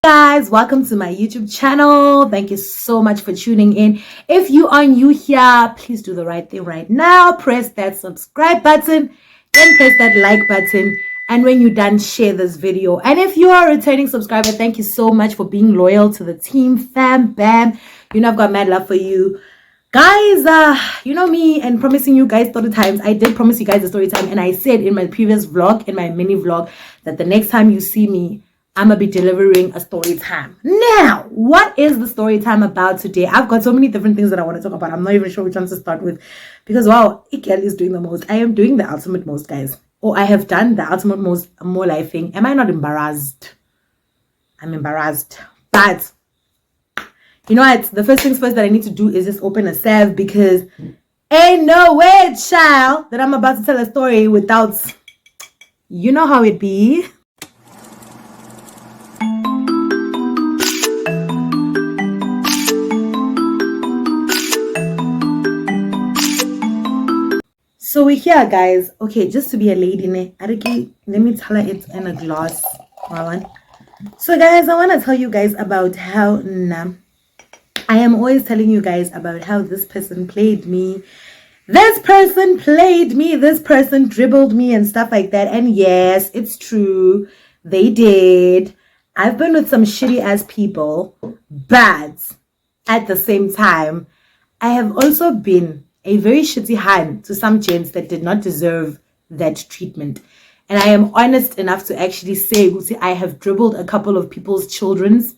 Guys, welcome to my YouTube channel. Thank you so much for tuning in. If you are new here, please do the right thing right now. Press that subscribe button, then press that like button, and when you're done, share this video. And if you are a returning subscriber, thank you so much for being loyal to the team. Fam bam, you know I've got mad love for you guys. You know me and promising you guys story times. I did promise you guys a story time, and I said in my previous vlog, in my mini vlog, that the next time you see me, I'm gonna be delivering a story time. Now, what is the story time about today? I've got so many different things that I want to talk about. I'm not even sure which one to start with, because wow, Ikel is doing the most. I am doing the ultimate most, guys. Or I have done the ultimate most more life thing. Am I not embarrassed? I'm embarrassed. But you know what? The first things first that I need to do is just open a salve, because ain't no way, child, that I'm about to tell a story without, you know how it be. So we're here, guys. Okay, just to be a lady, let me tell her it's in a glass. So guys, I want to tell you guys about how I am always telling you guys about how this person played me. This person played me. This person dribbled me and stuff like that. And yes, it's true. They did. I've been with some shitty ass people, but at the same time, I have also been a very shitty hand to some gents that did not deserve that treatment. And I am honest enough to actually say, I have dribbled a couple of people's children's.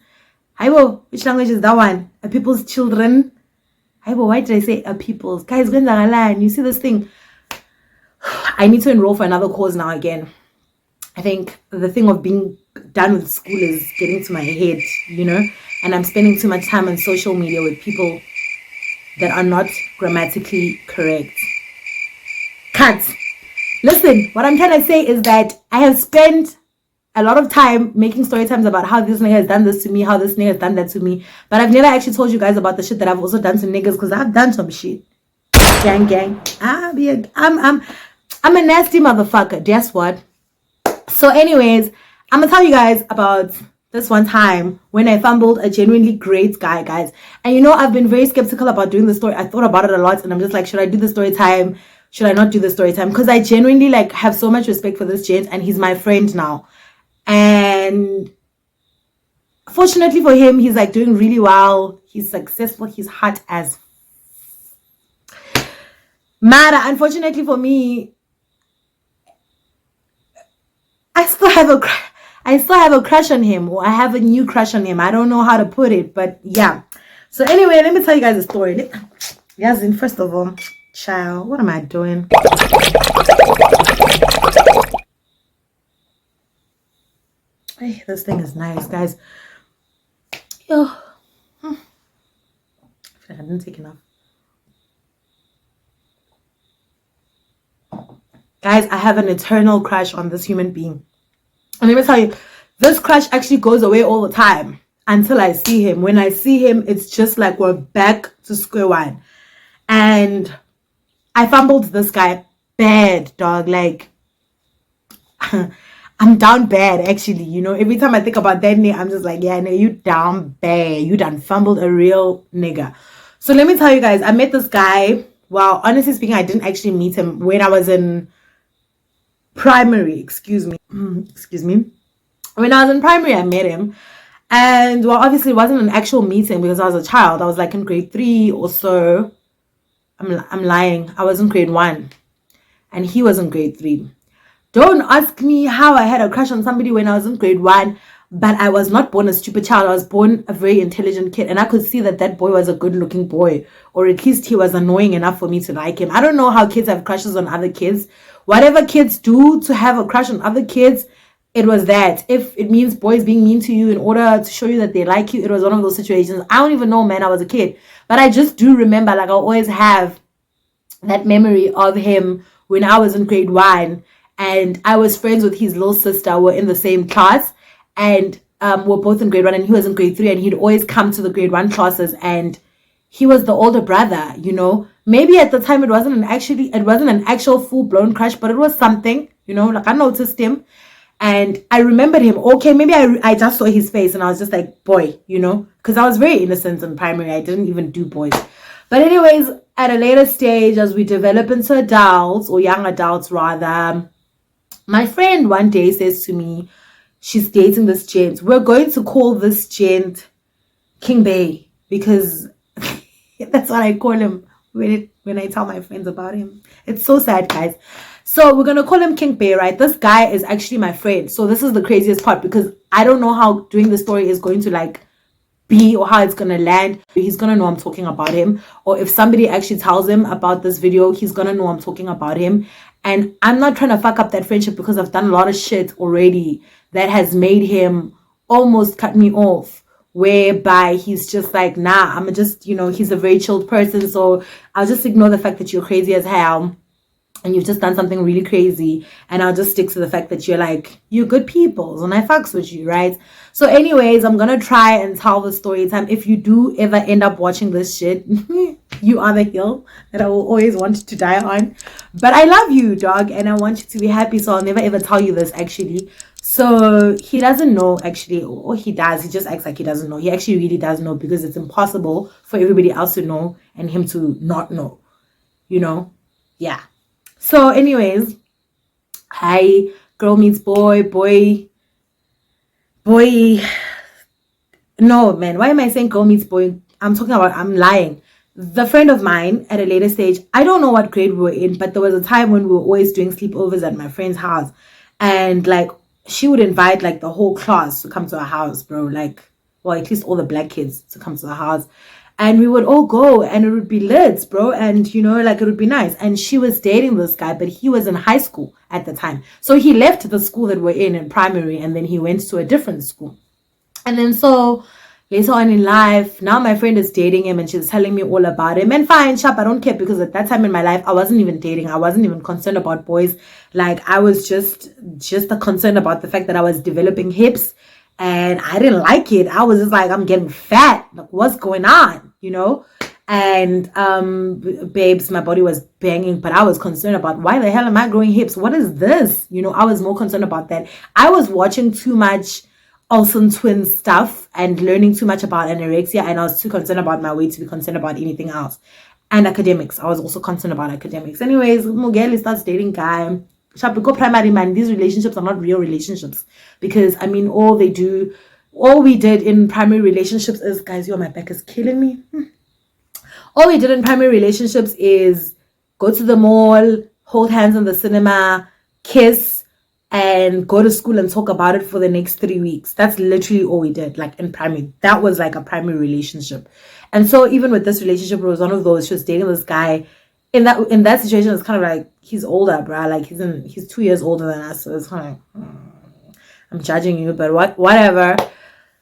Aibo, which language is that one? A people's children. Aibo, why did I say a people's? Guys, you see this thing? I need to enroll for another course now again. I think the thing of being done with school is getting to my head, you know? And I'm spending too much time on social media with people that are not grammatically correct. Cut. Listen, what I'm trying to say is that I have spent a lot of time making story times about how this nigga has done this to me, how this nigga has done that to me, but I've never actually told you guys about the shit that I've also done to niggas, because I've done some shit. Gang. I'm a nasty motherfucker. Guess what? So anyways, I'm gonna tell you guys about this one time when I fumbled a genuinely great guy, guys. And you know, I've been very skeptical about doing the story. I thought about it a lot, and I'm just like, should I do the story time? Should I not do the story time? Because I genuinely have so much respect for this gent, and he's my friend now. And fortunately for him, he's doing really well. He's successful. He's hot as matter. Unfortunately for me, I still have a crush on him, or I have a new crush on him. I don't know how to put it, but yeah. So anyway, let me tell you guys a story. Yes, first of all, child, what am I doing? Hey, this thing is nice, guys. Yo, I feel like I didn't take enough. Guys, I have an eternal crush on this human being. And let me tell you, this crush actually goes away all the time until I see him. When I see him, it's just like we're back to square one. And I fumbled this guy bad, dog. I'm down bad, actually. You know, every time I think about that nigga, I'm just like, yeah, no, you down bad. You done fumbled a real nigga. So let me tell you guys, I met this guy. Well, honestly speaking, I didn't actually meet him when I was in primary. Excuse me. When I was in primary, I met him. And well, obviously it wasn't an actual meeting because I was a child. I was in grade 3 or so. I'm lying. I was in grade 1 and he was in grade 3. Don't ask me how I had a crush on somebody when I was in grade 1, but I was not born a stupid child. I was born a very intelligent kid, and I could see that that boy was a good-looking boy, or at least he was annoying enough for me to like him. I don't know how kids have crushes on other kids. Whatever kids do to have a crush on other kids, it was that. If it means boys being mean to you in order to show you that they like you, it was one of those situations. I don't even know, man. I was a kid, but I just do remember, I always have that memory of him when I was in grade 1. And I was friends with his little sister. We're in the same class, and we're both in grade 1, and he was in grade 3, and he'd always come to the grade 1 classes, and he was the older brother, you know. Maybe at the time it wasn't an actual full-blown crush, but it was something, you know, I noticed him. And I remembered him. Okay, maybe I just saw his face and I was just like, boy, you know, because I was very innocent in primary. I didn't even do boys. But anyways, at a later stage, as we develop into adults, or young adults rather, my friend one day says to me, she's dating this gent. We're going to call this gent King Bay, because that's what I call him when I tell my friends about him. It's so sad, guys. So we're gonna call him King Bay, right? This guy is actually my friend. So this is the craziest part, because I don't know how doing the story is going to like be, or how it's gonna land. He's gonna know I'm talking about him, or if somebody actually tells him about this video, he's gonna know I'm talking about him. And I'm not trying to fuck up that friendship, because I've done a lot of shit already that has made him almost cut me off, whereby he's just like, nah, I'm just, you know, he's a very chilled person, so I'll just ignore the fact that you're crazy as hell and you've just done something really crazy, and I'll just stick to the fact that you're good people and I fucks with you, right? So anyways, I'm gonna try and tell the story time. If you do ever end up watching this shit, you are the hill that I will always want to die on. But I love you, dog, and I want you to be happy, so I'll never ever tell you this actually. So he doesn't know actually, or he does, he just acts like he doesn't know. He actually really does know, because it's impossible for everybody else to know and him to not know, you know? Yeah. So anyways, hi, girl meets boy. No, man, why am I saying girl meets boy? I'm lying. The friend of mine at a later stage, I don't know what grade we were in, but there was a time when we were always doing sleepovers at my friend's house. And like, she would invite like the whole class to come to our house, bro. Like, well, at least all the black kids to come to our house. And we would all go, and it would be lit, bro. And, you know, like, it would be nice. And she was dating this guy, but he was in high school at the time. So he left the school that we're in primary, and then he went to a different school. And then so later on in life, now my friend is dating him, and she's telling me all about him. And fine, sharp, I don't care, because at that time in my life, I wasn't even dating. I wasn't even concerned about boys. Like, I was just concerned about the fact that I was developing hips. And I didn't like it. I was just like, I'm getting fat. Like, what's going on? You know? And babes, my body was banging, but I was concerned about, why the hell am I growing hips? What is this? You know, I was more concerned about that. I was watching too much Olsen Twins stuff and learning too much about anorexia, and I was too concerned about my weight to be concerned about anything else. And academics. I was also concerned about academics. Anyways, Mugeli starts dating guy. Shapiko primary, man, these relationships are not real relationships, because I mean, all we did in primary relationships is, guys, my back is killing me. All we did in primary relationships is go to the mall, hold hands in the cinema, kiss, and go to school and talk about it for the next 3 weeks. That's literally all we did, like, in primary. That was like a primary relationship. And so even with this relationship, it was one of those, she was dating this guy. In that situation, it's kind of like, he's older, bruh. Like, he's 2 years older than us, so it's kind of like, I'm judging you, but whatever.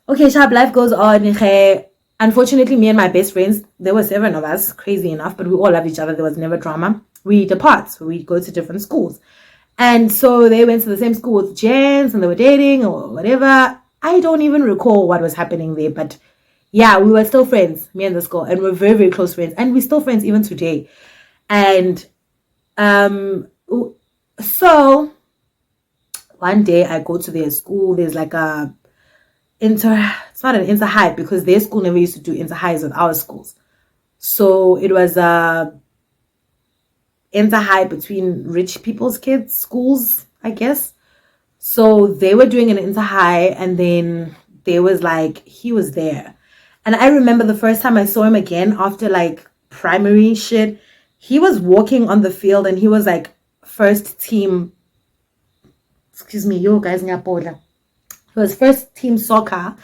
Okay, sharp, life goes on. Unfortunately, me and my best friends, there were 7 of us, crazy enough, but we all love each other. There was never drama. We depart, so we go to different schools. And so they went to the same school with gents, and they were dating or whatever. I don't even recall what was happening there, but yeah, we were still friends, me and this girl, and we're very, very close friends, and we're still friends even today. And so one day I go to their school. There's like it's not an inter-high, because their school never used to do inter-highs with our schools. So it was inter-high between rich people's kids schools, I guess. So they were doing an inter-high, and then there was like, he was there. And I remember the first time I saw him again after like primary shit, he was walking on the field, and he was like first team, excuse me, yo guys, he was first team soccer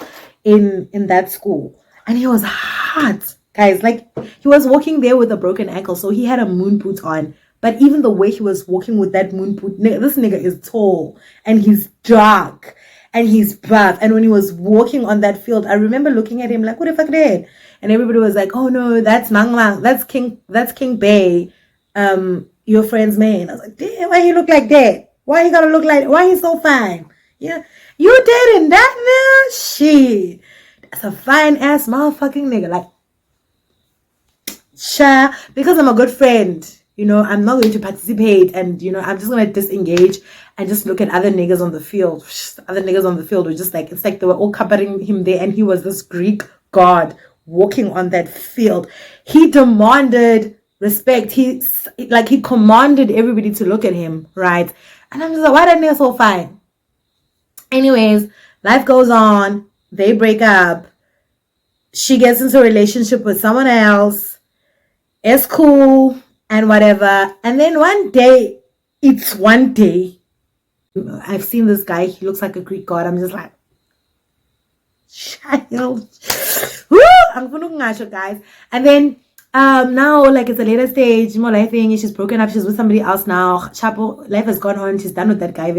in that school, and he was hot, guys. Like, he was walking there with a broken ankle, so he had a moon boot on. But even the way he was walking with that moon boot, this nigga is tall, and he's dark, and he's buff. And when he was walking on that field, I remember looking at him like, what the fuck that? And everybody was like, oh no, that's Mang, that's King Bay, your friend's man. I was like, damn, why he look like that? Why he gotta look like, why he so fine? Yeah, you dating that nigga? Shit, that's a fine ass motherfucking nigga. Like, because I'm a good friend, you know, I'm not going to participate, and, you know, I'm just going to disengage. and just look at other niggas on the field. Other niggas on the field were just like, it's like they were all covering him there, and he was this Greek god walking on that field. He demanded respect. He commanded everybody to look at him, right? And I'm just like, why that nigga so fine? Anyways, life goes on. They break up. She gets into a relationship with someone else. It's cool and whatever. And then one day, I've seen this guy. He looks like a Greek god. I'm just like, child. Woo! I'm gonna guys. And then now, like, it's a later stage, more life thing. She's broken up. She's with somebody else now. Chapo, life has gone on. She's done with that guy.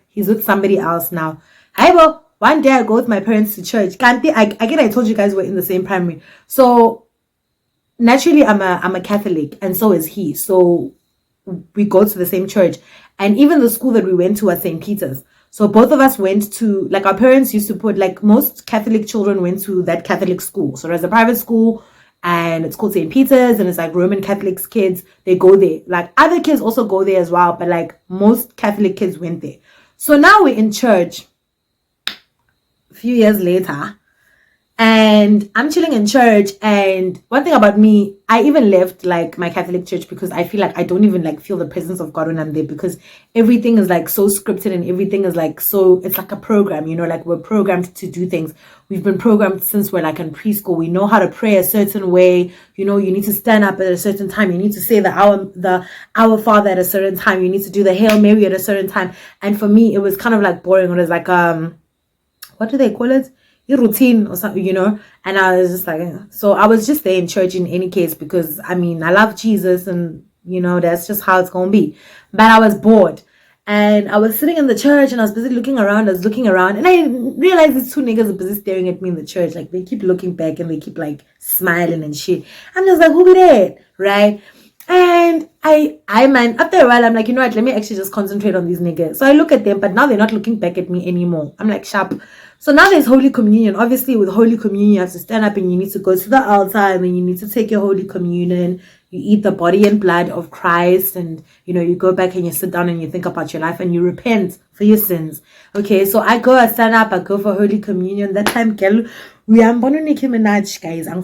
He's with somebody else now. Hi, one day I go with my parents to church. I told you guys we're in the same primary. So naturally, I'm a Catholic, and so is he. So we go to the same church, and even the school that we went to was St. Peter's. So both of us went to, like, our parents used to put, like, most Catholic children went to that Catholic school. So there's a private school, and it's called St. Peter's, and it's like Roman Catholic kids, they go there. Like, other kids also go there as well, but like most Catholic kids went there. So now we're in church a few years later, and I'm chilling in church. And one thing about me, I even left like my Catholic church because I feel like I don't even like feel the presence of God when I'm there, because everything is like so scripted, and everything is like so, it's like a program, you know, like we're programmed to do things. We've been programmed since we're like in preschool. We know how to pray a certain way. You know, you need to stand up at a certain time. You need to say the Our Father at a certain time. You need to do the Hail Mary at a certain time. And for me, it was kind of like boring. It was like what do they call it? Routine or something, you know. And I was just like, so I was just there in church in any case, because I mean, I love Jesus, and you know, that's just how it's gonna be. But I was bored, and I was sitting in the church, and I was busy looking around. And I realized these two niggas are busy staring at me in the church. Like, they keep looking back, and they keep like smiling and shit. I'm just like, who be that, right? And I man, after a while, I'm like, you know what, let me actually just concentrate on these niggas. So I look at them, but now they're not looking back at me anymore. I'm like, sharp. So now there's Holy Communion. Obviously, with Holy Communion, you have to stand up, and you need to go to the altar, and then you need to take your Holy Communion. You eat the body and blood of Christ, and you know, you go back and you sit down and you think about your life and you repent for your sins. Okay, so I stand up, I go for Holy Communion. That time, girl, we are Nicki Minaj, guys. I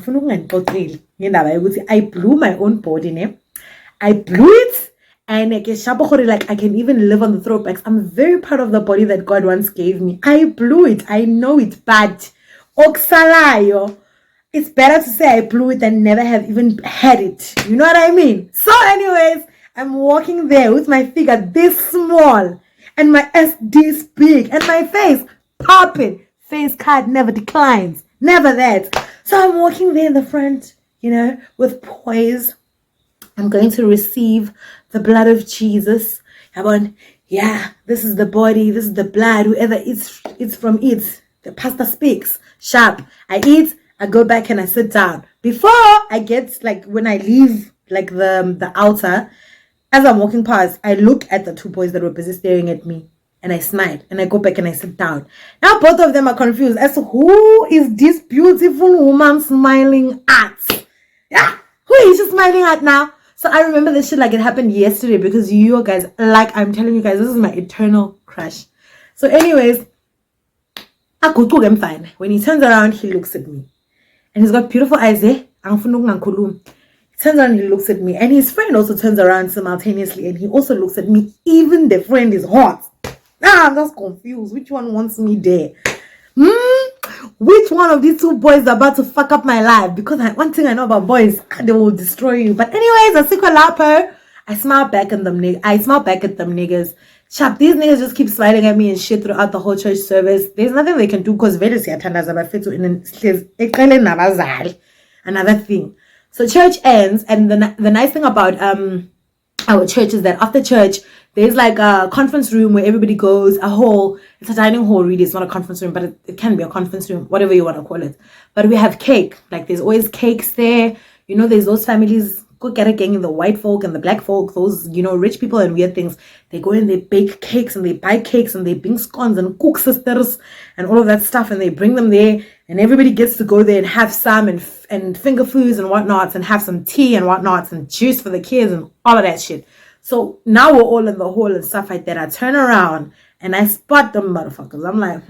blew my own body name. I blew it, and like I can even live on the throwbacks. I'm very proud of the body that God once gave me. I blew it. I know it, but oksalayo. It's better to say I blew it than never have even had it. You know what I mean? So anyways, I'm walking there with my figure this small, and my S this big, and my face popping. Face card never declines. Never that. So I'm walking there in the front, you know, with poise. I'm going to receive the blood of Jesus. Yeah, this is the body, this is the blood. Whoever eats from it. The pastor speaks. Sharp. I eat, I go back and I sit down. Before I get, like, when I leave, like, the altar, as I'm walking past, I look at the two boys that were busy staring at me, and I smile, and I go back and I sit down. Now both of them are confused as to who is this beautiful woman smiling at? Yeah, who is she smiling at now? So I remember this shit like it happened yesterday, because you guys, like, I'm telling you guys, this is my eternal crush. So anyways, I'm fine. When he turns around, he looks at me, and he's got beautiful eyes there. He turns around, he looks at me, and his friend also turns around simultaneously, and he also looks at me. Even the friend is hot. I'm just confused. Which one wants me there? Which one of these two boys are about to fuck up my life? Because one thing I know about boys, they will destroy you. But anyways, I smile back at them niggas. Chap, these niggas just keep smiling at me and shit throughout the whole church service. There's nothing they can do, because another thing. So church ends, and the nice thing about our church is that after church, there's like a conference room where everybody goes, a hall. It's a dining hall, really. It's not a conference room, but it can be a conference room, whatever you want to call it. But we have cake. Like, there's always cakes there. You know, there's those families, go get a gang, the white folk and the black folk, those, you know, rich people and weird things. They go and they bake cakes, and they buy cakes, and they bring scones and cook sisters and all of that stuff, and they bring them there, and everybody gets to go there and have some, and finger foods and whatnots, and have some tea and whatnots, and juice for the kids and all of that shit. So now we're all in the hall and stuff like that. I turn around and I spot them motherfuckers. I'm like,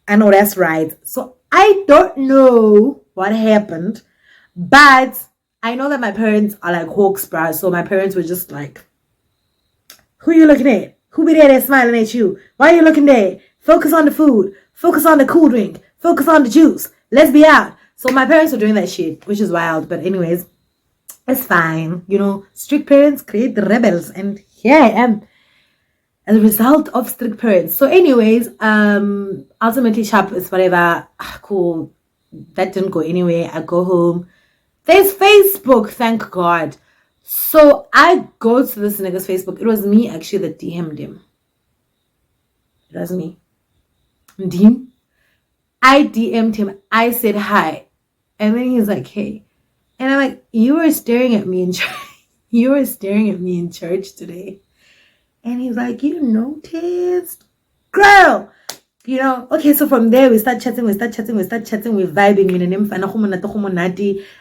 I know that's right. So I don't know what happened, but I know that my parents are like hawks, bruh. So my parents were just like, who you looking at? Who be there smiling at you? Why are you looking there? Focus on the food. Focus on the cool drink. Focus on the juice. Let's be out. So my parents were doing that shit, which is wild. But anyways, it's fine. You know, strict parents create the rebels. And here I am as a result of strict parents. So anyways, ultimately shop is whatever. Cool. That didn't go anywhere. I go home. There's Facebook, thank God. So I go to this nigga's Facebook. It was me actually that DM'd him. It was me. I DM'd him. I said hi. And then he's like, hey. And I'm like, you were staring at me in church. You were staring at me in church today. And he's like, you noticed? Girl! You know, okay, so from there we start chatting, we're vibing.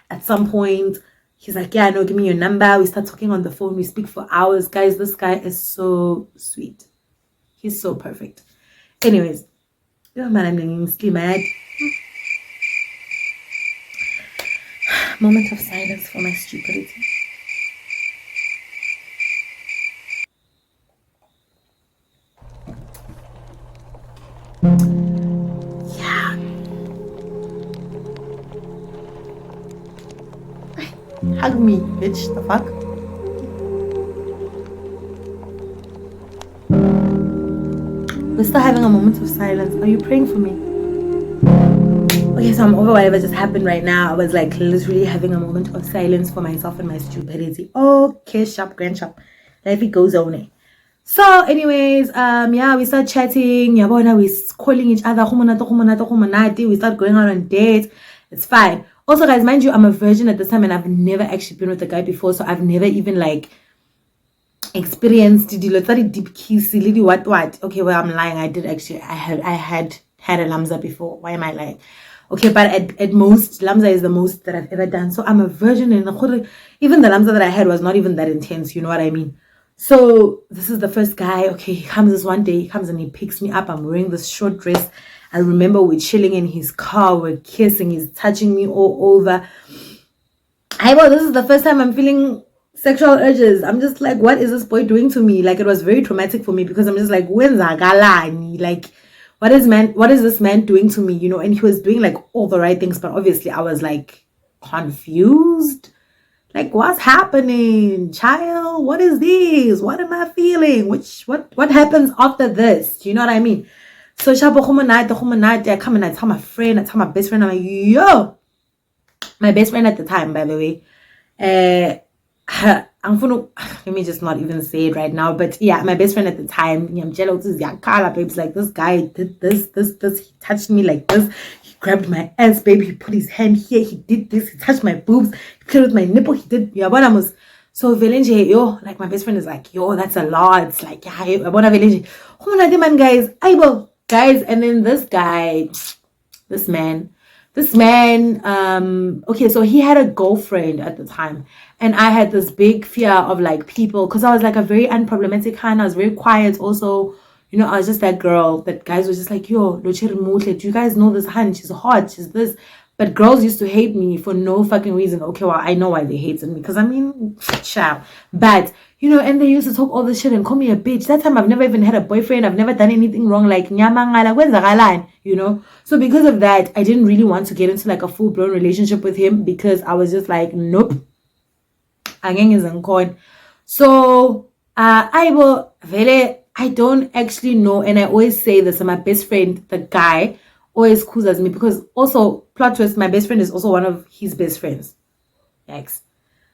At some point, he's like, yeah, no, give me your number. We start talking on the phone. We speak for hours. Guys, this guy is so sweet. He's so perfect. Anyways, mad. Moment of silence for my stupidity. Yeah. Hug me, bitch. The fuck? We're still having a moment of silence. Are you praying for me? Okay, so I'm over whatever just happened right now. I was like literally having a moment of silence for myself and my stupidity. Okay, sharp, grand sharp. Life it goes on. So anyways, yeah, we start chatting. We're calling each other. We start going out on dates. It's fine. Also, guys, mind you, I'm a virgin at this time and I've never actually been with a guy before. So I've never even like experienced deep kiss, what. Okay, well, I'm lying. I did actually. I had a lamza before. Why am I lying? Okay, but at most, lamza is the most that I've ever done. So I'm a virgin, and even the lamza that I had was not even that intense. You know what I mean? So this is the first guy. Okay, he comes this one day. He comes and he picks me up. I'm wearing this short dress. I remember we're chilling in his car. We're kissing. He's touching me all over. This is the first time I'm feeling sexual urges. I'm just like, what is this boy doing to me? Like, it was very traumatic for me because I'm just like, when's Agalani? Like, what is this man doing to me? You know, and he was doing like all the right things, but obviously I was like confused. Like, what's happening, child? What is this? What am I feeling? What happens after this? Do you know what I mean? So I come and I tell my friend, I tell my best friend, I'm like, yo, my best friend at the time, by the way, let me just not even say it right now, but yeah, my best friend at the time, I'm jealous, babes, like this guy did this, he touched me like this, he grabbed my ass, baby, he put his hand here, he did this, he touched my boobs, he played with my nipple, he did, yeah, what I was, so Velenje, yo, like my best friend is like, yo, that's a lot, it's like, yeah, I want to Velenje, oh my God, man, guys, and then this guy, this man, okay, so he had a girlfriend at the time, and I had this big fear of like people, because I was like a very unproblematic kind. I was very quiet also, you know. I was just that girl that guys were just like, yo, do you guys know this hun? She's hot, she's this. But girls used to hate me for no fucking reason. Okay, well, I know why they hated me, because I mean, child. But you know, and they used to talk all this shit and call me a bitch. That time I've never even had a boyfriend. I've never done anything wrong. Like, nyamangala, where's the line? You know? So because of that, I didn't really want to get into like a full-blown relationship with him, because I was just like, nope. Angeng isn't gone. So I don't actually know, and I always say this, my best friend, the guy, always accuses me, because also, plot twist, my best friend is also one of his best friends. Yikes.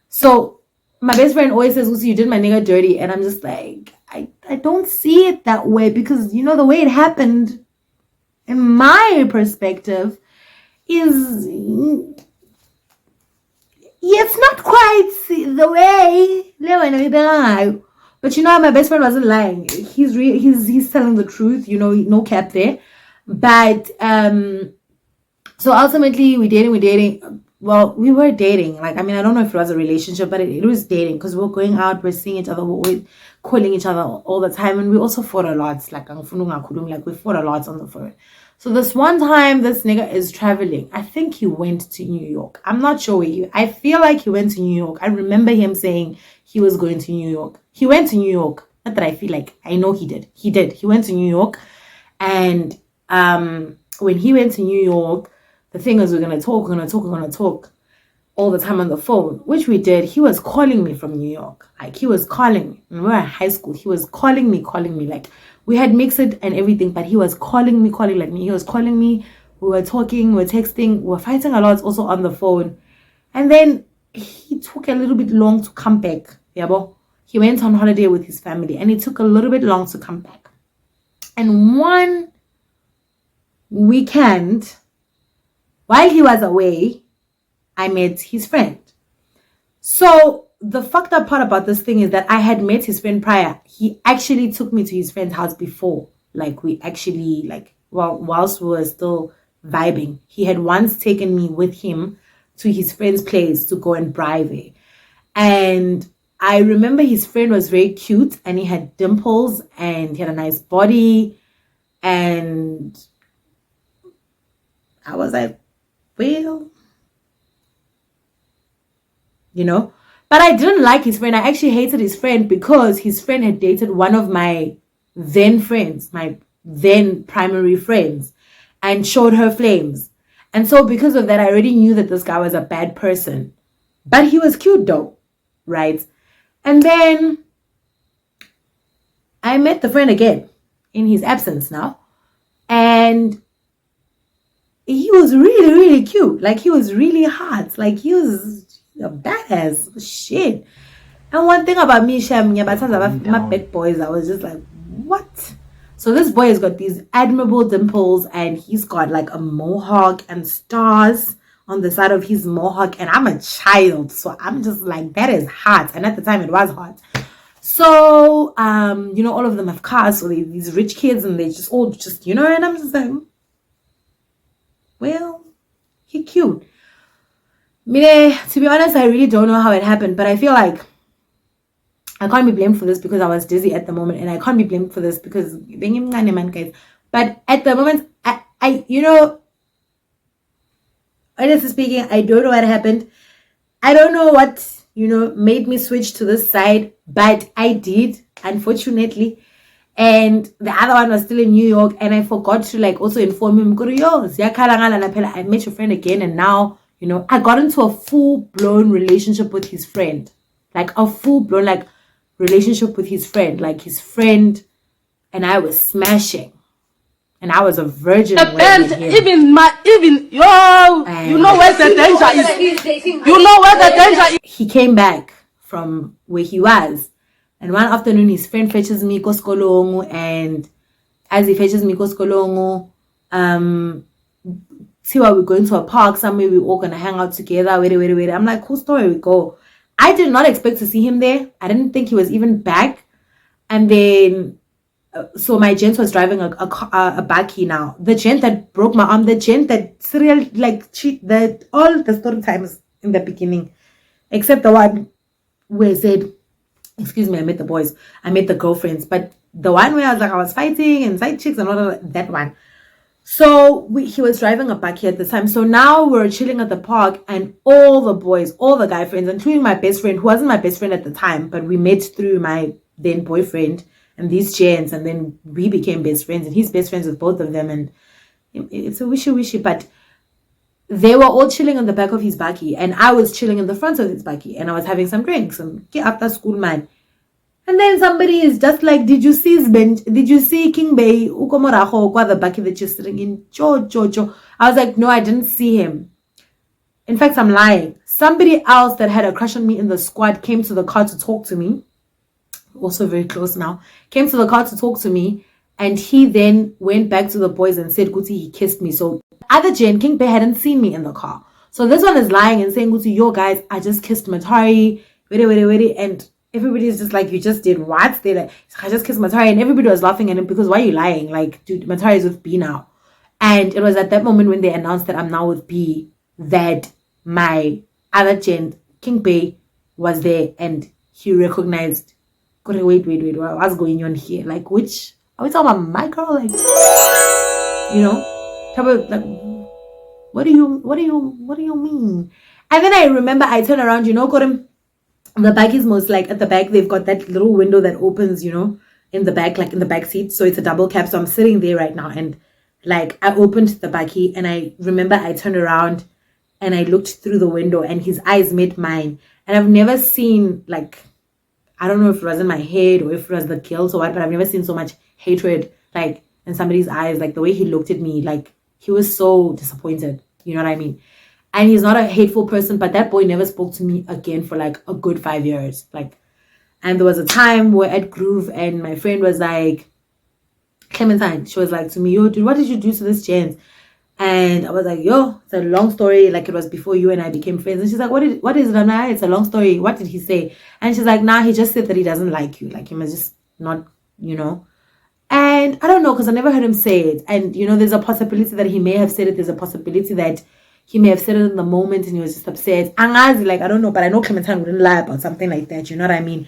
So my best friend always says, Uzi, you did my nigga dirty. And I'm just like, I don't see it that way, because, you know, the way it happened, in my perspective, is, it's not quite the way. But you know, my best friend wasn't lying. He's telling the truth, you know, no cap there. But so ultimately we're dating. well, we were dating. Like, I mean, I don't know if it was a relationship, but it was dating because we were going out, we're seeing each other, we're calling each other all the time, and we also fought a lot. Like, we fought a lot on the phone. So this one time, this nigga is traveling. I think he went to New York. I'm not sure where I feel like he went to New York. I remember him saying he was going to New York. He went to New York. Not that I feel like, I know he did. He did. He went to New York, and when he went to New York, the thing is, we're gonna talk all the time on the phone, which we did. He was calling me from New York. Like, he was calling me. When we were in high school, he was calling me. Like, we had mixed it and everything, but he was calling me. He was calling me. We were talking, we were texting, we were fighting a lot also on the phone. And then he took a little bit long to come back. Yeah, he went on holiday with his family, and it took a little bit long to come back. And one weekend, while he was away, I met his friend. So the fucked up part about this thing is that I had met his friend prior. He actually took me to his friend's house before. Like, we actually, like, well, whilst we were still vibing, he had once taken me with him to his friend's place to go and bribe it. And I remember his friend was very cute, and he had dimples, and he had a nice body. And I was like, well, but I didn't like his friend. I actually hated his friend because his friend had dated one of my then friends, my then primary friends, and showed her flames. And so because of that, I already knew that this guy was a bad person. But he was cute though, right? And then I met the friend again in his absence now. And he was really, really cute. Like, he was really hot. Like, he was a badass shit. And one thing about me, my big boys, I was just like, what? So this boy has got these admirable dimples, and he's got like a mohawk and stars on the side of his mohawk, and I'm a child, so I'm just like, that is hot. And at the time it was hot. So all of them have cars, so these rich kids, and they just all and I'm just like, well, he cute. Mire, to be honest, I really don't know how it happened, but I feel like I can't be blamed for this because I was dizzy at the moment, and I can't be blamed for this because guys. But at the moment, I honestly speaking, I don't know what happened. I don't know what made me switch to this side, but I did, unfortunately. And the other one was still in New York, and I forgot to also inform him. I met your friend again, and now I got into a full-blown relationship with his friend, like a full-blown relationship with his friend, like his friend and I was smashing, and I was a virgin. You know where the danger is. You know where the danger is. He came back from where he was, and one afternoon his friend fetches me Koskolongo, and as he fetches me Koskolongo, see why we're going to a park somewhere, we're all gonna hang out together. Wait. I'm like, cool story, we go. I did not expect to see him there. I didn't think he was even back. And then so my gent was driving a bakkie now. The gent that broke my arm, the gent that that all the story times in the beginning, except the one where I said, excuse me, I met the boys, I met the girlfriends, but the one where I was fighting and side chicks and all of that one. So he was driving a bakkie at the time. So now we're chilling at the park, and all the boys, all the guy friends, including my best friend, who wasn't my best friend at the time, but we met through my then boyfriend and these gents, and then we became best friends, and he's best friends with both of them, and it's a wishy, but they were all chilling on the back of his bakkie, and I was chilling in the front of his bakkie, and I was having some drinks, and after school, man. And then somebody is just like, did you see his bench? Did you see King Bay? Ukomoraho, kwa the bakkie that you're sitting in? Jo. I was like, no, I didn't see him. In fact, I'm lying. Somebody else that had a crush on me in the squad came to the car to talk to me. Also very close now. Came to the car to talk to me. And he then went back to the boys and said, Guti, he kissed me. So other Jen, King Bay hadn't seen me in the car. So this one is lying and saying, Guti, yo guys, I just kissed Matari. Wait. And everybody's just like, you just did what? They're like, I just kissed Matari. And everybody was laughing at him because why are you lying? Like, dude, Matari is with B now. And it was at that moment when they announced that I'm now with B that my other gent, King Bay, was there and he recognized, wait, what's going on here? Like, which, are we talking about my girl? Like, you know, type of, like, what do you mean? And then I remember I turned around, you know, the back is most like at the back, they've got that little window that opens, you know, in the back, like in the back seat. So it's a double cab. So I'm sitting there right now and like I opened the bakkie and I remember I turned around and I looked through the window and his eyes met mine. And I've never seen, like, I don't know if it was in my head or if it was the guilt or what, but I've never seen so much hatred, like, in somebody's eyes. Like, the way he looked at me, like, he was so disappointed. You know what I mean? And he's not a hateful person, but that boy never spoke to me again for, like, a good 5 years. Like, and there was a time where at Groove and my friend was like, Clementine, she was like to me, yo, dude, what did you do to this gent? And I was like, yo, it's a long story. Like, it was before you and I became friends. And she's like, what is it? I'm like, it's a long story. What did he say? And she's like, nah, he just said that he doesn't like you. Like, he must just not, you know. And I don't know, because I never heard him say it. And, you know, there's a possibility that he may have said it. There's a possibility that he may have said it in the moment and he was just upset. Like, I don't know, but I know Clementine wouldn't lie about something like that. You know what I mean?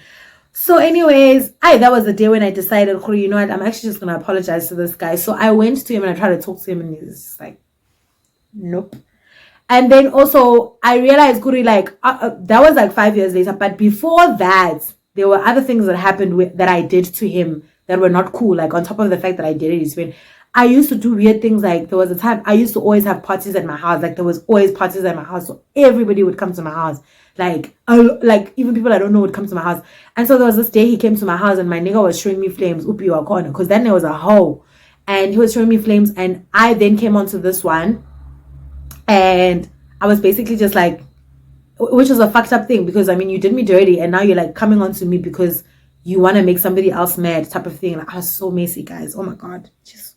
So anyways, that was the day when I decided, you know what, I'm actually just going to apologize to this guy. So I went to him and I tried to talk to him and he was just like, nope. And then also I realized, like, that was like 5 years later. But before that, there were other things that happened that I did to him that were not cool. Like, on top of the fact that I did it, is when I used to do weird things. Like, there was a time I used to always have parties at my house. Like, there was always parties at my house. So everybody would come to my house. Like even people I don't know would come to my house. And so there was this day he came to my house and my nigga was showing me flames, upi wa corner, because then there was a hoe. And he was showing me flames and I then came onto this one. And I was basically just like, which was a fucked up thing, because I mean, you did me dirty and now you're like coming onto me because you want to make somebody else mad, type of thing. Like, I was so messy, guys. Oh my God. Just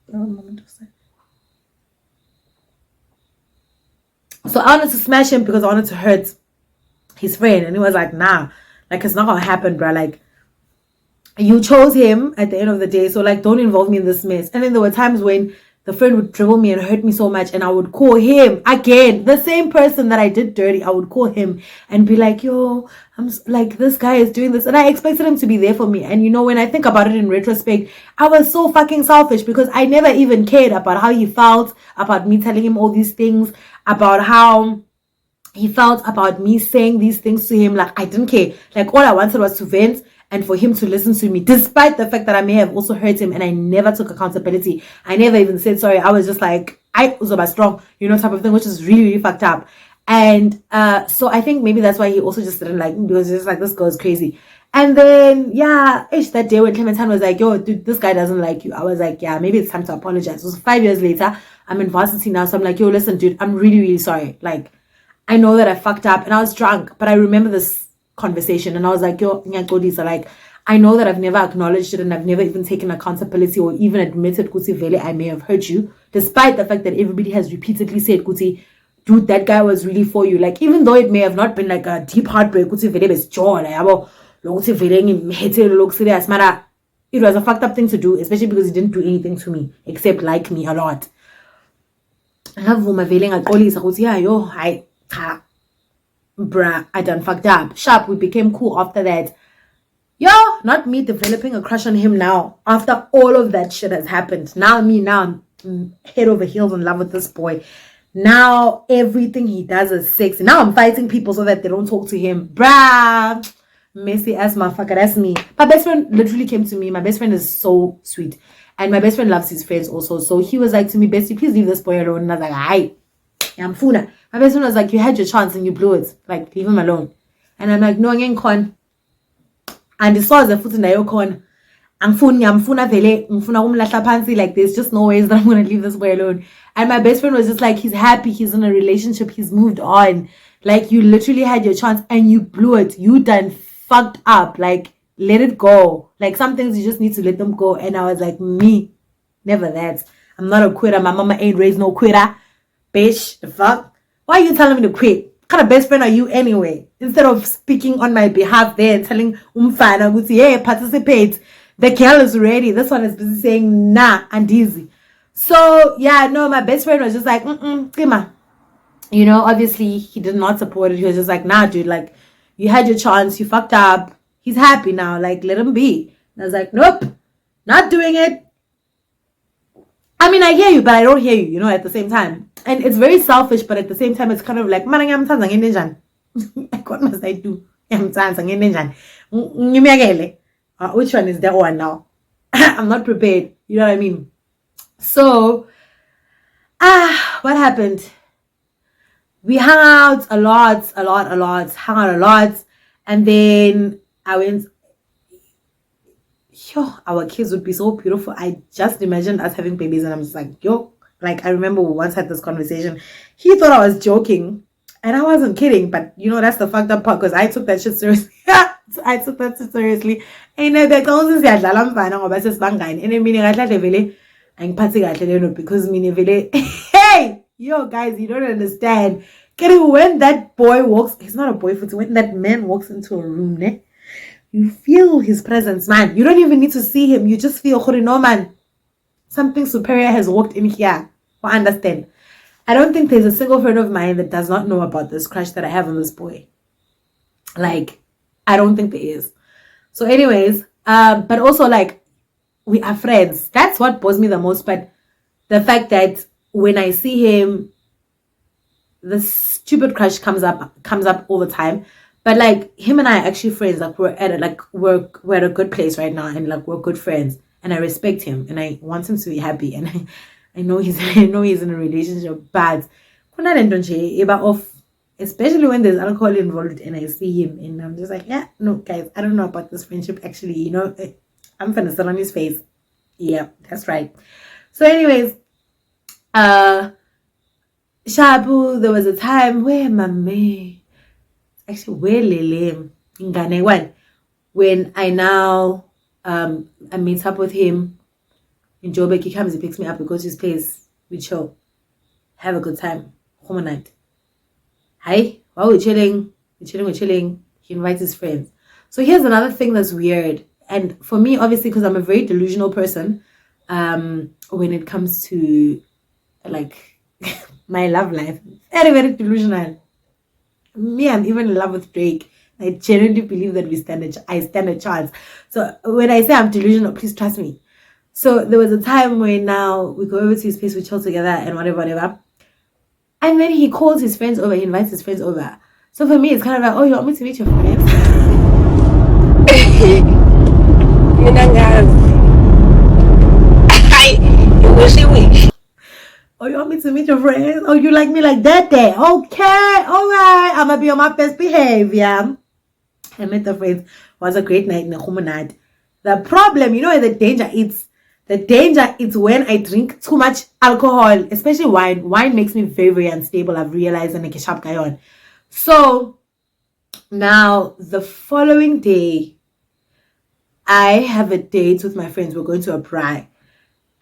one moment of silence. So I wanted to smash him because I wanted to hurt his friend. And he was like, nah, like, it's not gonna happen, bro. Like, you chose him at the end of the day, so like, don't involve me in this mess. And then there were times when the friend would dribble me and hurt me so much, and I would call him again, the same person that I did dirty. I would call him and be like, yo, I'm like, this guy is doing this, and I expected him to be there for me. And you know, when I think about it in retrospect, I was so fucking selfish because I never even cared about how he felt about me telling him all these things, about how he felt about me saying these things to him. Like, I didn't care. Like, all I wanted was to vent and for him to listen to me, despite the fact that I may have also hurt him, and I never took accountability. I never even said sorry. I was just like, I was about strong, you know, type of thing, which is really, really fucked up. And so I think maybe that's why he also just didn't like me, because he's just like, this girl's crazy. And then, yeah, that day when Clementine was like, yo, dude, this guy doesn't like you. I was like, yeah, maybe it's time to apologize. It was 5 years later. I'm in varsity now. So I'm like, yo, listen, dude, I'm really, really sorry. Like, I know that I fucked up and I was drunk, but I remember this conversation and I was like, yo, Nyakodisa, like, I know that I've never acknowledged it and I've never even taken accountability or even admitted, Kuti Vele, I may have hurt you, despite the fact that everybody has repeatedly said, Kuti, dude, that guy was really for you. Like, even though it may have not been like a deep heartbreak, Kuti Vele is joy, like, it was a fucked up thing to do, especially because he didn't do anything to me except like me a lot. Bruh, I done fucked up. Sharp, we became cool after that. Yo, not me developing a crush on him now. After all of that shit has happened. Now I'm head over heels in love with this boy. Now everything he does is sexy. Now I'm fighting people so that they don't talk to him. Bruh. Messy ass motherfucker, that's me. My best friend literally came to me. My best friend is so sweet. And my best friend loves his friends also. So he was like to me, Bestie, please leave this boy alone. And I was like, hi, I'm Funa. My best friend was like, you had your chance and you blew it. Like, leave him alone. And I'm like, no, I'm con. And the saw the foot in the con. I'm Funa vele. Like, there's just no ways that I'm going to leave this boy alone. And my best friend was just like, he's happy. He's in a relationship. He's moved on. Like, you literally had your chance and you blew it. You done fucked up. Like, let it go. Like, some things you just need to let them go. And I was like, me, never that. I'm not a quitter. My mama ain't raised no quitter. Bitch, the fuck? Why are you telling me to quit? What kind of best friend are you anyway? Instead of speaking on my behalf there and telling Umfana, hey, participate. The girl is ready. This one is busy saying, nah, and easy. So, yeah, no, my best friend was just like, Kima, You know, obviously he did not support it. He was just like, nah, dude, like, you had your chance, you fucked up. He's happy now, like, let him be. And I was like, nope, not doing it. I mean, I hear you, but I don't hear you, you know, at the same time. And it's very selfish, but at the same time, it's kind of like, man, like, what must I do? Which one is that one now? I'm not prepared. You know what I mean? So, what happened? We hung out a lot, hung out a lot. And then I went, yo, our kids would be so beautiful. I just imagined us having babies, and I'm just like, yo, like, I remember we once had this conversation. He thought I was joking, and I wasn't kidding. But you know, that's the fucked up part, because I took that shit seriously. I took that shit seriously. And that also said, I'm fine. I'm about to bang and then meaning I like the I'm partying at because meaning hey, yo, guys, you don't understand. When that boy walks, he's not a boy, when that man walks into a room, ne? You feel his presence, man. You don't even need to see him. You just feel, no, man, something superior has walked in here. I understand. I don't think there's a single friend of mine that does not know about this crush that I have on this boy. Like, I don't think there is. So anyways, but also, like, we are friends. That's what bores me the most. But the fact that when I see him, the stupid crush comes up all the time. But like, him and I are actually friends. Like, we're at a good place right now, and like, we're good friends. And I respect him, and I want him to be happy. And I know he's in a relationship, but especially when there's alcohol involved, and I see him, and I'm just like, yeah, no, guys, I don't know about this friendship. Actually, you know, I'm gonna sit on his face. Yeah, that's right. So, anyways, Shabu, there was a time where when I now I meet up with him in Joburg. He comes, he picks me up, we go to his place, we chill, have a good time, home night. Hi, while we're chilling, he invites his friends. So here's another thing that's weird, and for me, obviously, because I'm a very delusional person, when it comes to like my love life, very, very delusional. Me, I'm even in love with Drake. I genuinely believe that I stand a chance. So when I say I'm delusional, please trust me. So there was a time when now we go over to his place, we chill together and whatever. And then he calls his friends over, he invites his friends over. So for me, it's kind of like, oh, you want me to meet your friends? Oh, you want me to meet your friends? Oh, you like me like that day? Okay, all right. I'm gonna be on my best behavior. I met the friends. It was a great night in the home night. The problem, you know, the danger is when I drink too much alcohol, especially wine. Wine makes me very, very unstable. I've realized, and like a sharp guy on. So now the following day, I have a date with my friends. We're going to a braai.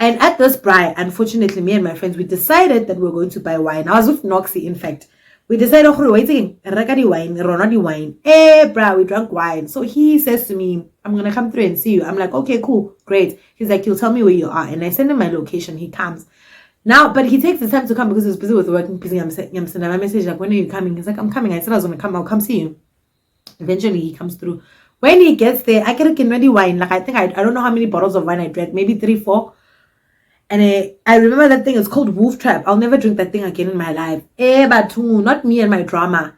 And at this braai, unfortunately, me and my friends, we decided that we're going to buy wine. I was with Noxie, in fact. We decided, oh, waiting, wine. Bruh, we drank wine. So he says to me, I'm going to come through and see you. I'm like, okay, cool, great. He's like, you'll tell me where you are. And I send him my location. He comes. Now, but he takes the time to come because he's busy with work. I'm sending my message, like, when are you coming? He's like, I'm coming. I said I was going to come. I'll come see you. Eventually, he comes through. When he gets there, I get a ready wine. Like, I think I don't know how many bottles of wine I drank. Maybe 3, 4. And I remember that thing. It's called Wolf Trap. I'll never drink that thing again in my life. But not me and my drama.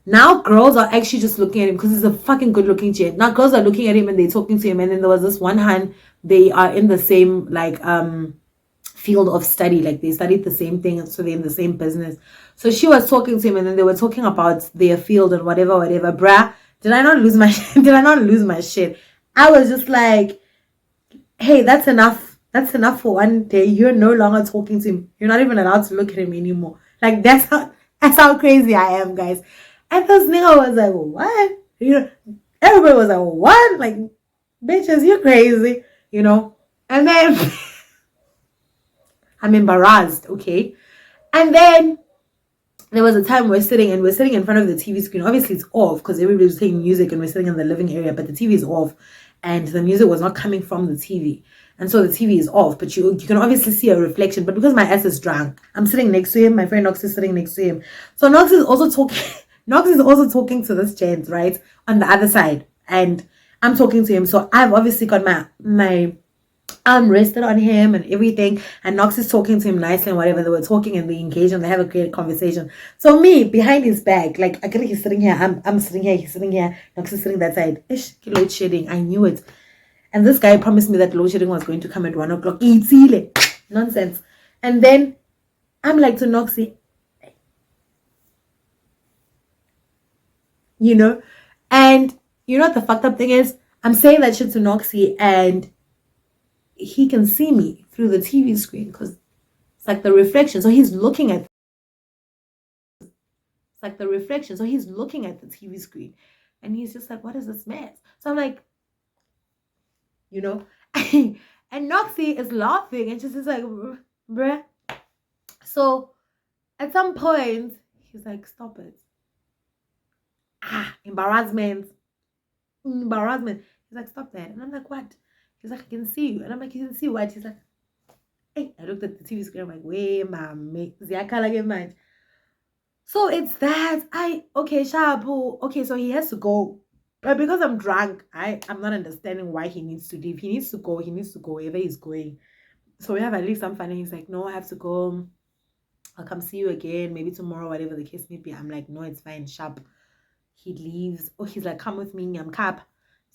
Now girls are actually just looking at him because he's a fucking good looking chick. Now girls are looking at him and they're talking to him. And then there was this one hand. They are in the same field of study. Like they studied the same thing. So they're in the same business. So she was talking to him and then they were talking about their field and whatever. Bruh, did I not lose my shit? I was just like, hey, that's enough. That's enough for one day. You're no longer talking to him. You're not even allowed to look at him anymore. Like, that's how crazy I am, guys. And this nigga was like, what? You know, everybody was like, what? Like, bitches, you're crazy. You know? And then I'm embarrassed, okay? And then there was a time we're sitting in front of the TV screen. Obviously, it's off because everybody's playing music and we're sitting in the living area, but the TV is off and the music was not coming from the TV. and so the TV is off, but you can obviously see a reflection. But because my ass is drunk, I'm sitting next to him. My friend Knox is sitting next to him. So Knox is also talking. Knox is also talking to this gent, right, on the other side, and I'm talking to him. So I've obviously got my arm rested on him and everything, and Knox is talking to him nicely and whatever. They were talking and they engage and they have a great conversation. So me behind his back, like I get he's sitting here, I'm sitting here, he's sitting here, Knox is sitting that side. Ish, load shedding. I knew it. And this guy promised me that load shedding was going to come at 1 o'clock. Nonsense. And then I'm like to Noxy, you know, and you know what the fucked up thing is? I'm saying that shit to Noxy and he can see me through the TV screen because it's like the reflection. So he's looking at the TV screen and he's just like, what is this mess? So I'm like, you know, and Noxy is laughing and she's just like, bruh. So at some point, he's like, stop it. Embarrassment. He's like, stop that. And I'm like, what? He's like, I can see you. And I'm like, you can see what? He's like, hey, I looked at the TV screen. I'm like, wait, mate. So it's that. Okay, Shabu. Okay, so he has to go. But because I'm drunk, I'm not understanding why he needs to leave. He needs to go wherever he's going. So we have at least some fun. And he's like, no, I have to go. I'll come see you again. Maybe tomorrow, whatever the case may be. I'm like, no, it's fine. Sharp. He leaves. Oh, he's like, come with me. I'm cap.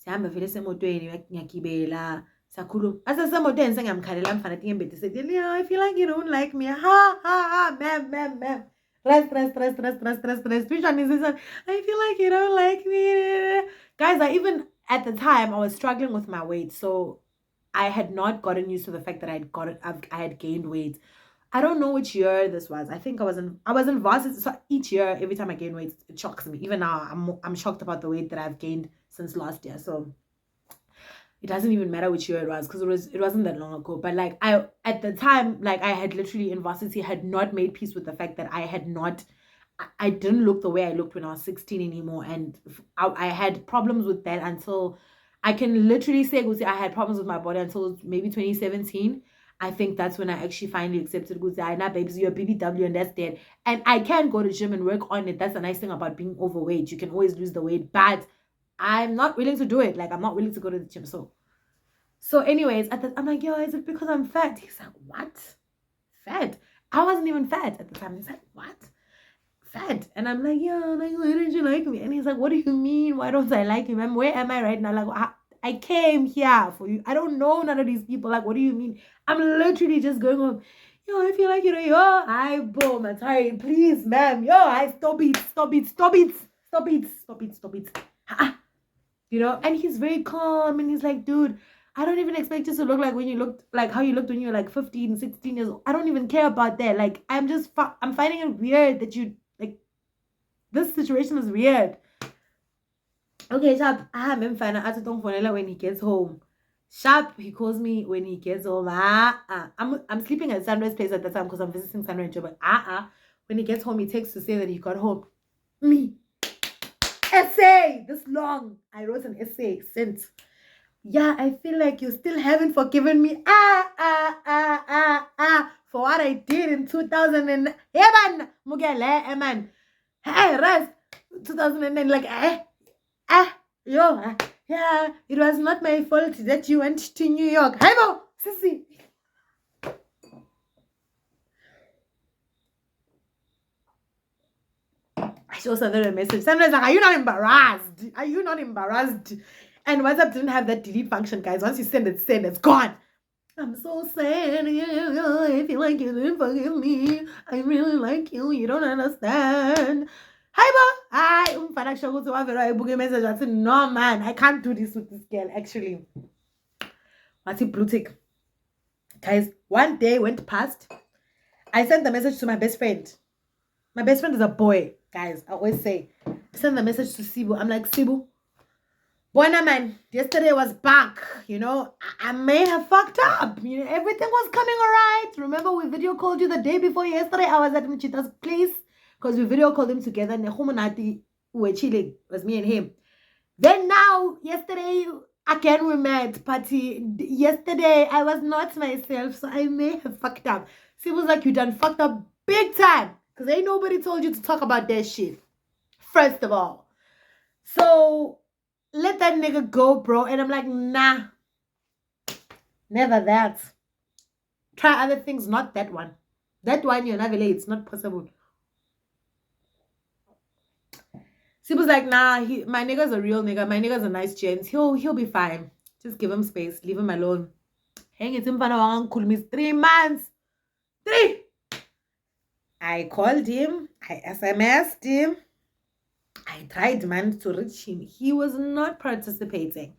I'm a very semotweni. Nyakibela. Sakulu. As a semotwen saying I'm Kadilam Fanatim, but he said, yeah, I feel like you don't like me. Ha, ma'am. Stress. Which one is this one? I feel like you don't like me. Guys, at the time, I was struggling with my weight. So I had not gotten used to the fact that I had gained weight. I don't know which year this was. I think I was in varsity. So each year, every time I gain weight, it shocks me. Even now, I'm shocked about the weight that I've gained since last year. So it doesn't even matter which year it was because it wasn't that long ago. But like at the time, like I had literally in varsity had not made peace with the fact that I didn't look the way I looked when I was 16 anymore, and I had problems with that until I can literally say I had problems with my body until maybe 2017. I think that's when I actually finally accepted nah, babes, you're a BBW and that's dead. And I can go to gym and work on it. That's the nice thing about being overweight. You can always lose the weight, but I'm not willing to do it. Like, I'm not willing to go to the gym. So anyways, I'm like, yo, is it because I'm fat? He's like, what? Fat? I wasn't even fat at the time. He's like, what? Fat? And I'm like, yeah, like, why don't you like me? And he's like, what do you mean? Why don't I like you? Where am I right now? Like, I came here for you. I don't know none of these people. Like, what do you mean? I'm literally just going home. Yo, I feel like, boom, I'm sorry. Please, ma'am. Stop it. And he's very calm and he's like, dude, I don't even expect you to look like when you looked like how you looked when you were like 15, 16 years old. I don't even care about that. Like, I'm finding it weird that you, like, this situation is weird. Okay, Sharp, I'm fine. I don't when he gets home. Sharp, he calls me when he gets home. I'm sleeping at Sunrise place at the time because I'm visiting Sunrise job. But when he gets home, he texts to say that he got home. Me. Essay this long. I wrote an essay sent. Yeah, I feel like you still haven't forgiven me. For what I did in 2000 and man, Mugele, man. Hey, Raz, 2009, like yeah, it was not my fault that you went to New York. Hey, Mo, sissy. I show sent a message. Sometimes like, are you not embarrassed? And WhatsApp didn't have that delete function, guys. Once you send, it's gone. I'm so sad. I feel like you didn't forgive me. I really like you. You don't understand. Hi, Bo. I said, no, man. I can't do this with this girl, actually. What's it, blue tick? Guys, one day went past. I sent the message to my best friend. My best friend is a boy, guys. I always say. I sent the message to Sibu. I'm like, Sibu, Buena man, yesterday was back, I may have fucked up, everything was coming all right. Remember we video called you the day before yesterday? I was at Mchita's place because we video called him together. Nehumanati, we were chilling, it was me and him. Then now, yesterday, Again, we met, party. Yesterday, I was not myself, so I may have fucked up. She was like, you done fucked up big time. Because ain't nobody told you to talk about that shit. First of all. So, let that nigga go, bro. And I'm like, nah. Never that. Try other things, not that one. That one, you're not really, it's not possible. She was like, nah, my nigga's a real nigga. My nigga's a nice gent. He'll be fine. Just give him space. Leave him alone. Hang it in front of uncle miss 3 months. 3. I called him. I SMS'd him. I tried, man, to reach him. He was not participating.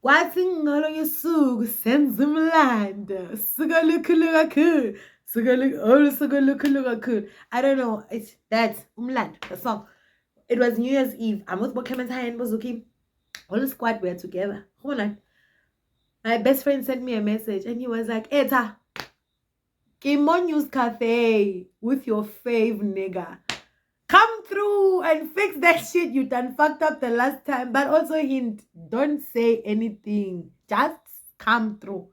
Kwathi ngalo suku senza umlando. Sukalukuluka kakhulu. Sukalukuluka kakhulu. I don't know. It's that umlando, the song. It was New Year's Eve. I'm with Clementine and Bozuki. All the squad were together. Hold on. My best friend sent me a message and he was like, Eta, came on News Cafe with your fave nigga. Come through and fix that shit you done fucked up the last time. But also hint, don't say anything. Just come through.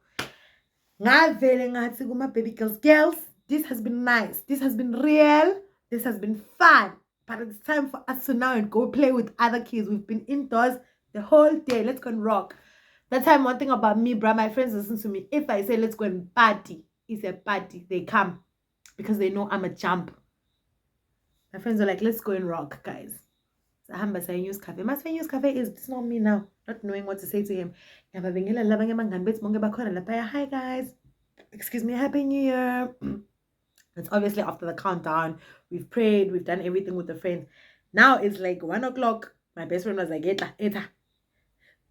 Baby girls, this has been nice. This has been real. This has been fun. But it's time for us to now go play with other kids. We've been indoors the whole day. Let's go and rock. That time, one thing about me, bruh, my friends listen to me. If I say let's go and party, it's a party. They come because they know I'm a jump. My friends are like, let's go and rock, guys. Sahamba saying use cafe. My friend use cafe is it's not me now. Not knowing what to say to him. Hi guys. Excuse me, Happy New Year. It's obviously after the countdown. We've prayed, we've done everything with the friends. Now it's like 1 o'clock. My best friend was like, Eta.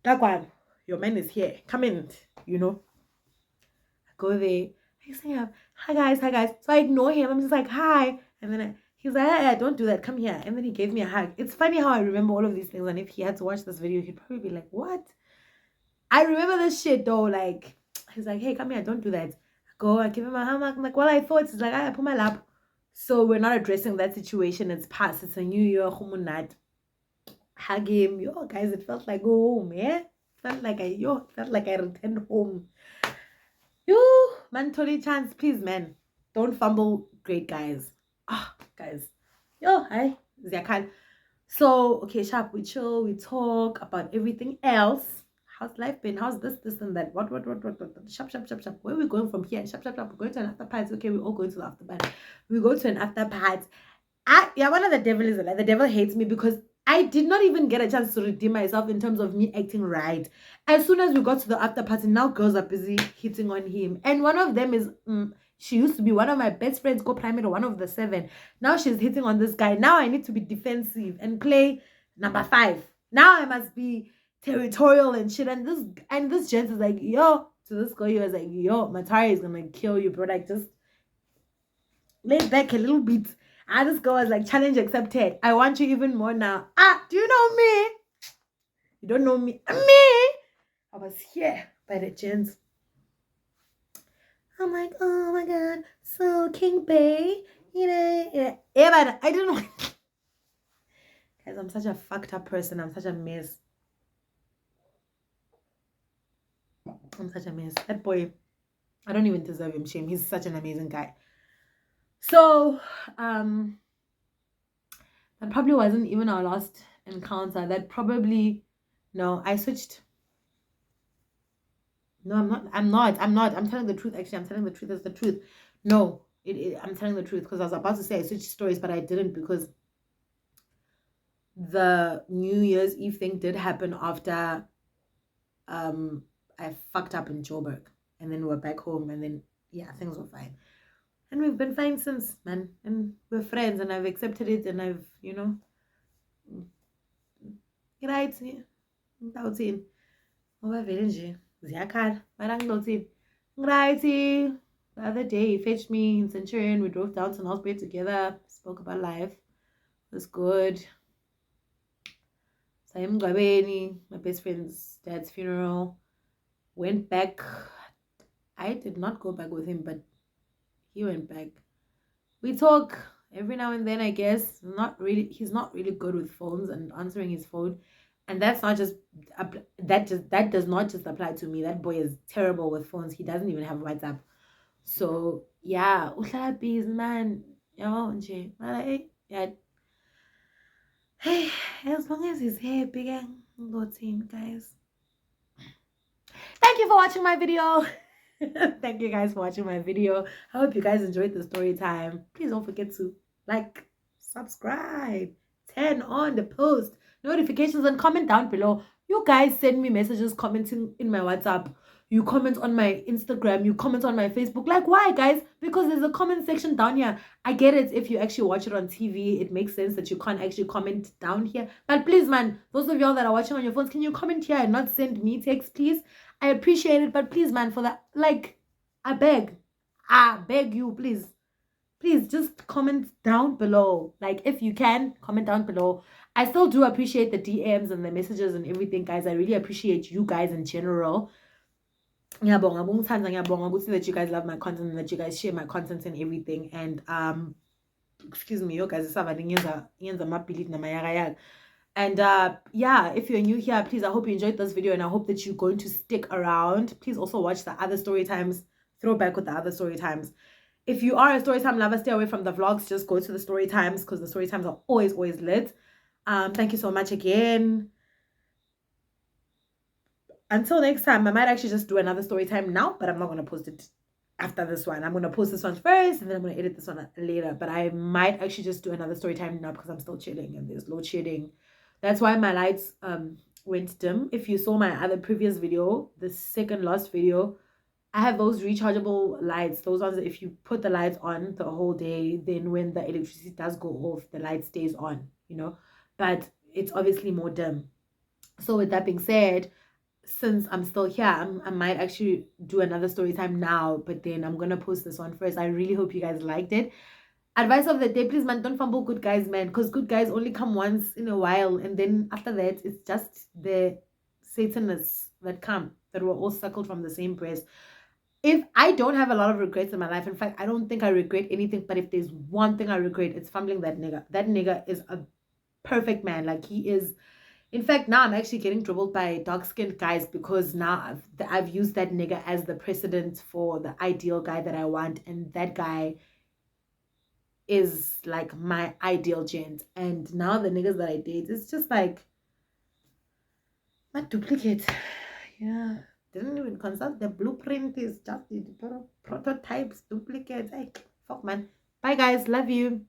Takwan, your man is here. Come in, you know. I go there. I say, hi guys. So I ignore him. I'm just like, hi. And then he's like, hey, don't do that. Come here. And then he gave me a hug. It's funny how I remember all of these things. And if he had to watch this video, he'd probably be like, what? I remember this shit though. Like, he's like, hey, come here. Don't do that. I give him a hug. I'm like, well, I thought. It's like, I put my lap. So we're not addressing that situation. It's past. It's a new year. Hug him. Yo, guys, it felt like go home, yeah? Felt like I returned home. Yo, man, Tony Chance, please, man. Don't fumble great guys. Guys. Yo, hi. Ziakan. So, okay, sharp, we chill, we talk about everything else. How's life been? How's this and that? What? Sharp. Where are we going from here? Sharp. We're going to an after party. Okay, we all going to the after party. We go to an after party. One of the devil is like the devil hates me because I did not even get a chance to redeem myself in terms of me acting right. As soon as we got to the after party, now girls are busy hitting on him. And one of them is, she used to be one of my best friends, co-primate, one of the 7. Now she's hitting on this guy. Now I need to be defensive and play number 5. Now I must be territorial and shit. And this gent is like, yo, to this girl, he was like, yo, Matari is gonna kill you, bro. Like, just lay back a little bit. And this girl was like, challenge accepted. I want you even more now. Do you know me? You don't know me. Me? I was here by the gents. I'm like, oh my god, so King Bay, yeah, but I don't know. Guys, I'm such a fucked up person. I'm such a mess. That boy, I don't even deserve him shame. He's such an amazing guy. So, that probably wasn't even our last encounter. No, I switched. No, I'm not. I'm telling the truth, actually. I'm telling the truth as the truth. No, I'm telling the truth because I was about to say I switched stories, but I didn't because the New Year's Eve thing did happen after I fucked up in Joburg. And then we're back home and then, yeah, things were fine. And we've been fine since, man. And we're friends and I've accepted it and I've, right, ngawuthini ngoba vele nje ziyakhala mara ngawuthini ngrighty. The other day he fetched me in Centurion. We drove down to North Bay together, spoke about life. It was good. So my best friend's dad's funeral. Went back. I did not go back with him, but he went back. We talk every now and then, I guess. He's not really good with phones and answering his phone. And that's not just that does not just apply to me. That boy is terrible with phones. He doesn't even have WhatsApp. So yeah, uhlala busy man. Yabo nje. Mara yeah. Hey, as long as he's happy, guys. Thank you for watching my video. Thank you guys for watching my video. I hope you guys enjoyed the story time. Please don't forget to like, subscribe, turn on the post notifications, and comment down below. You guys send me messages commenting in my WhatsApp. You comment on my Instagram. You comment on my Facebook. Like, why, guys? Because there's a comment section down here. I get it. If you actually watch it on TV, it makes sense that you can't actually comment down here. But please, man, those of y'all that are watching on your phones, can you comment here and not send me text, please? I appreciate it, but please, man, for that, like, I beg you, please just comment down below. Like, if you can, comment down below. I still do appreciate the DMs and the messages and everything, guys. I really appreciate you guys in general. Ngiyabonga ukuthi that you guys love my content and that you guys share my content and everything. And excuse me, yo guys, and yeah, if you're new here, please, I hope you enjoyed this video, and I hope that you're going to stick around. Please also watch the other story times. Throw back with the other story times. If you are a storytime lover, stay away from the vlogs. Just go to the story times, because the story times are always lit. Thank you so much again. Until next time, I might actually just do another story time now, but I'm not going to post it after this one. I'm going to post this one first, and then I'm going to edit this one later. But I might actually just do another story time now, because I'm still chilling and there's load shedding. That's why my lights went dim. If you saw my other previous video, the second last video, I have those rechargeable lights. Those ones that if you put the lights on the whole day, then when the electricity does go off, the light stays on, you know. But it's obviously more dim. So with that being said, since I'm still here, I might actually do another story time now, but then I'm gonna post this one first. I really hope you guys liked it. Advice of the day, please, man, don't fumble good guys, man, because good guys only come once in a while, and then after that, it's just the Satanists that come, that were all suckled from the same breast. If I don't have a lot of regrets in my life, in fact, I don't think I regret anything, but if there's one thing I regret, it's fumbling that nigga. That nigga is a perfect man. Like, he is. In fact, now I'm actually getting dribbled by dark-skinned guys, because now I've used that nigga as the precedent for the ideal guy that I want, and that guy is like my ideal gent. And now the niggas that I date, it's just like my duplicate. Yeah, didn't even consult the blueprint. Is just the prototypes, duplicates. Hey, fuck, man. Bye guys, love you.